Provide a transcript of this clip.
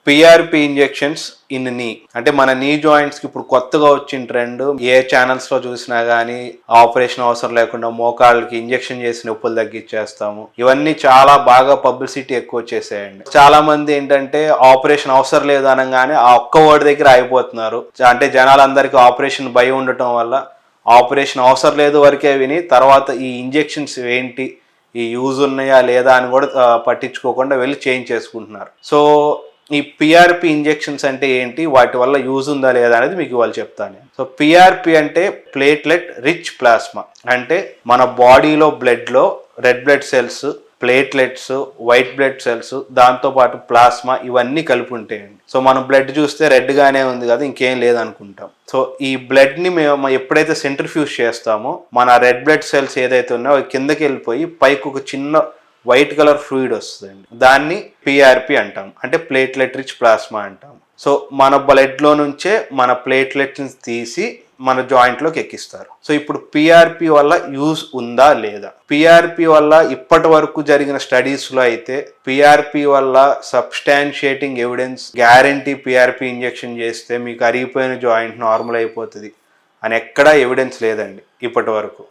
PRP injections in నీ అంటే మన నీ జాయింట్స్ కి ఇప్పుడు కొత్తగా వచ్చిన ట్రెండ్. ఏ ఛానల్స్ లో చూసినా గానీ ఆపరేషన్ అవసరం లేకుండా మోకాళ్ళకి ఇంజెక్షన్ చేసి నొప్పులు తగ్గించేస్తాము. ఇవన్నీ చాలా బాగా పబ్లిసిటీ ఎక్కువ వచ్చేసాయండి. చాలా మంది ఏంటంటే ఆపరేషన్ అవసరం లేదు అనగానే ఆ ఒక్క వర్డ్ దగ్గర ఆగిపోతున్నారు. అంటే జనాలందరికీ ఆపరేషన్ భయం ఉండటం వల్ల ఆపరేషన్ అవసరం లేదు వరకే విని తర్వాత ఈ ఇంజెక్షన్స్ ఏంటి, ఈ యూజ్ ఉన్నాయా లేదా అని కూడా పట్టించుకోకుండా వెళ్ళి చేంజ్ చేసుకుంటున్నారు. సో ఈ పిఆర్పి ఇంజెక్షన్స్ అంటే ఏంటి, వాటి వల్ల యూజ్ ఉందా లేదా అనేది మీకు ఇవాళ చెప్తాను. సో పిఆర్పి అంటే ప్లేట్లెట్ రిచ్ ప్లాస్మా. అంటే మన బాడీలో బ్లడ్లో red blood cells, platelets, white blood cells, దాంతోపాటు ప్లాస్మా ఇవన్నీ కలిపి ఉంటాయండి. సో మనం బ్లడ్ చూస్తే రెడ్గానే ఉంది కదా, ఇంకేం లేదనుకుంటాం. సో ఈ బ్లడ్ని మేము ఎప్పుడైతే సెంట్రిఫ్యూజ్ చేస్తామో మన రెడ్ బ్లడ్ సెల్స్ ఏదైతే ఉన్నాయో అవి కిందకి వెళ్ళిపోయి పైకి ఒక చిన్న వైట్ కలర్ ఫ్లూయిడ్ వస్తుందండి. దాన్ని పిఆర్పి అంటాం, అంటే ప్లేట్లెట్ రిచ్ ప్లాస్మా అంటాం. సో మన బ్లడ్లో నుంచే మన ప్లేట్లెట్స్ని తీసి మన జాయింట్లోకి ఎక్కిస్తారు. సో ఇప్పుడు పిఆర్పి వల్ల యూజ్ ఉందా లేదా? పిఆర్పి వల్ల ఇప్పటి వరకు జరిగిన స్టడీస్లో అయితే పిఆర్పి వల్ల సబ్స్టాన్షియేటింగ్ ఎవిడెన్స్, గ్యారంటీ పిఆర్పి ఇంజెక్షన్ చేస్తే మీకు అరిగిపోయిన జాయింట్ నార్మల్ అయిపోతుంది అని ఎక్కడా ఎవిడెన్స్ లేదండి ఇప్పటి వరకు.